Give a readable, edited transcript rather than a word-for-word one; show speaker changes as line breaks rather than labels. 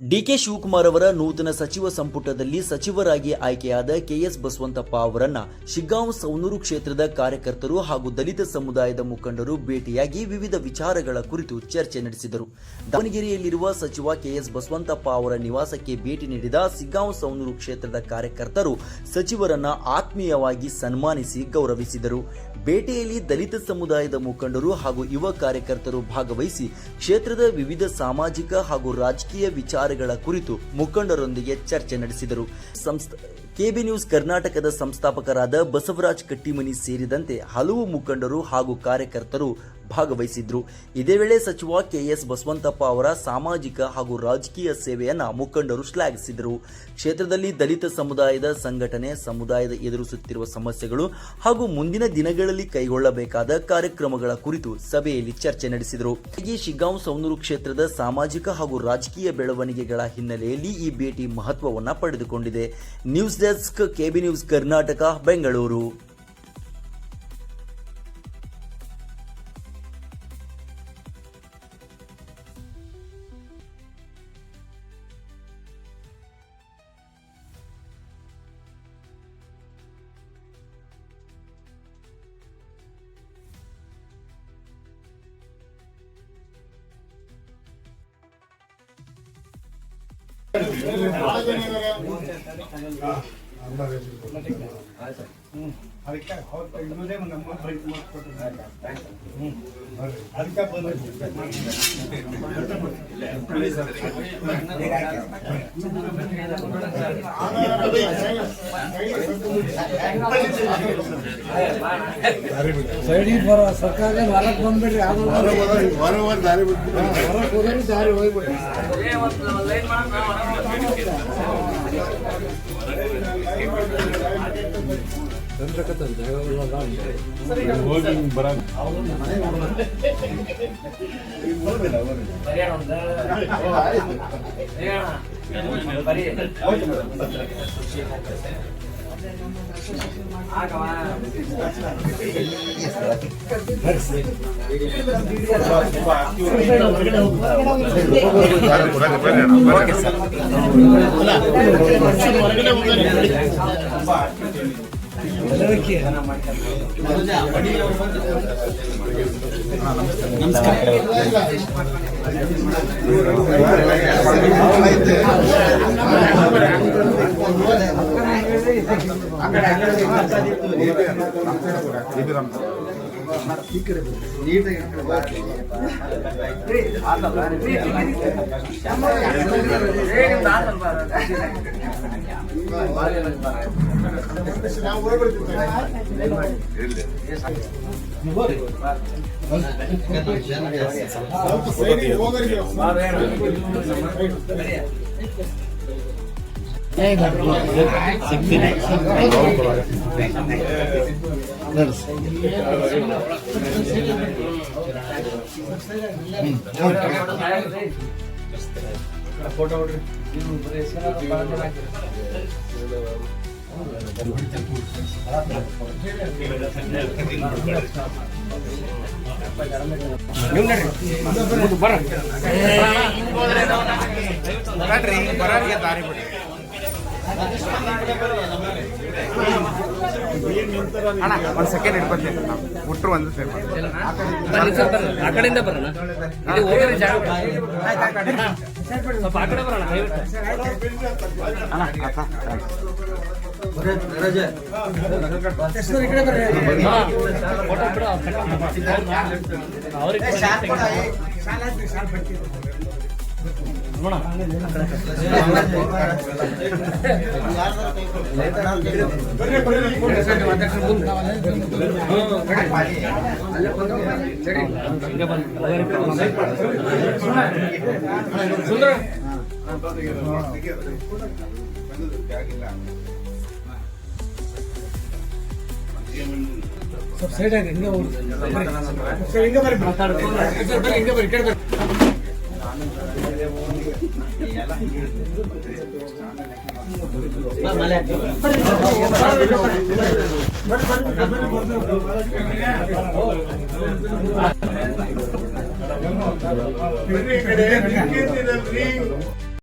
DK Shivakumar ಅವರ ನೂತನ ಸಚಿವ ಸಂಪುಟದಲ್ಲಿ ಸಚಿವರಾಗಿ ಆಯ್ಕೆಯಾದ ಕೆಎಸ್ ಬಸವಂತಪ್ಪ ಅವರನ್ನ ಶಿಗ್ಗಾಂವ್ ಸವಣೂರು ಕ್ಷೇತ್ರದ ಕಾರ್ಯಕರ್ತರು ಹಾಗೂ ದಲಿತ ಸಮುದಾಯದ ಮುಖಂಡರು ಭೇಟಿಯಾಗಿ ವಿವಿಧ ವಿಚಾರಗಳ ಕುರಿತು ಚರ್ಚೆ ನಡೆಸಿದರು. ದಾವಣಗೆರೆಯಲ್ಲಿರುವ ಸಚಿವ ಕೆಎಸ್ ಬಸವಂತಪ್ಪ ಅವರ ನಿವಾಸಕ್ಕೆ ಭೇಟಿ ನೀಡಿದ ಶಿಗ್ಗಾಂವ್ ಸವಣೂರು ಕ್ಷೇತ್ರದ ಕಾರ್ಯಕರ್ತರು ಸಚಿವರನ್ನ ಆತ್ಮೀಯವಾಗಿ ಸನ್ಮಾನಿಸಿ ಗೌರವಿಸಿದರು. ಭೇಟಿಯಲ್ಲಿ ದಲಿತ ಸಮುದಾಯದ ಮುಖಂಡರು ಹಾಗೂ ಯುವ ಕಾರ್ಯಕರ್ತರು ಭಾಗವಹಿಸಿ ಕ್ಷೇತ್ರದ ವಿವಿಧ ಸಾಮಾಜಿಕ ಹಾಗೂ ರಾಜಕೀಯ ವಿಚಾರಗಳ ಕುರಿತು ಮುಖಂಡರೊಂದಿಗೆ ಚರ್ಚೆ ನಡೆಸಿದರು. ಕೆಬಿ ನ್ಯೂಸ್ ಕರ್ನಾಟಕದ ಸಂಸ್ಥಾಪಕರಾದ ಬಸವರಾಜ್ ಕಟ್ಟಿಮನಿ ಸೇರಿದಂತೆ ಹಲವು ಮುಖಂಡರು ಹಾಗೂ ಕಾರ್ಯಕರ್ತರು ಭಾಗವಹಿಸಿದ್ರು. ಇದೇ ವೇಳೆ ಸಚಿವ ಕೆಎಸ್ ಬಸವಂತಪ್ಪ ಅವರ ಸಾಮಾಜಿಕ ಹಾಗೂ ರಾಜಕೀಯ ಸೇವೆಯನ್ನ ಮುಖಂಡರು ಶ್ಲಾಘಿಸಿದರು. ಕ್ಷೇತ್ರದಲ್ಲಿ ದಲಿತ ಸಮುದಾಯದ ಸಂಘಟನೆ, ಸಮುದಾಯದ ಎದುರಿಸುತ್ತಿರುವ ಸಮಸ್ಯೆಗಳು ಹಾಗೂ ಮುಂದಿನ ದಿನಗಳಲ್ಲಿ ಕೈಗೊಳ್ಳಬೇಕಾದ ಕಾರ್ಯಕ್ರಮಗಳ ಕುರಿತು ಸಭೆಯಲ್ಲಿ ಚರ್ಚೆ ನಡೆಸಿದರು. ಹೀಗೆ ಶಿಗ್ಗಾಂವ್ ಸವಣೂರು ಕ್ಷೇತ್ರದ ಸಾಮಾಜಿಕ ಹಾಗೂ ರಾಜಕೀಯ ಬೆಳವಣಿಗೆಗಳ ಹಿನ್ನೆಲೆಯಲ್ಲಿ ಈ ಭೇಟಿ ಮಹತ್ವವನ್ನು ಪಡೆದುಕೊಂಡಿದೆ. News desk, KB news Karnataka, Bengaluru.
ಸರ್ಕಾರ ಹೊರಗೆ ಬಂದ್ಬಿಡ್ರಿ, ದಾರಿ ಹೊರಗೆ ದಾರಿ ಹೋಗ್ಬಿಡ್ರಿ. ಫೋಟೋ ಹೊಡ್ರಿ.
ಒಂದು ಸೆಕೆಂಡ್ ಇಟ್ಕೊತೇನೆ, ಹುಟ್ಟರು ಒಂದು
ಆ ಕಡೆಯಿಂದ ಬರೋಣ. ಇದು ಹೋಗೋದು ಜಾಗ ಸ್ವಲ್ಪ ಆ ಕಡೆ ಬರೋಣ.
ಸ್ವಲ್ಪ ಸೈಡ್ ಆಗಿ ಹಿಂಗೆ ಹೋಗಿ ಹಿಂಗೆ ಬರ್ರಿ, ಹಿಂಗೆ ಬರ್ರಿ, ಕಡೆ ಬರ್ರಿ.
ಈ ಕಡೆ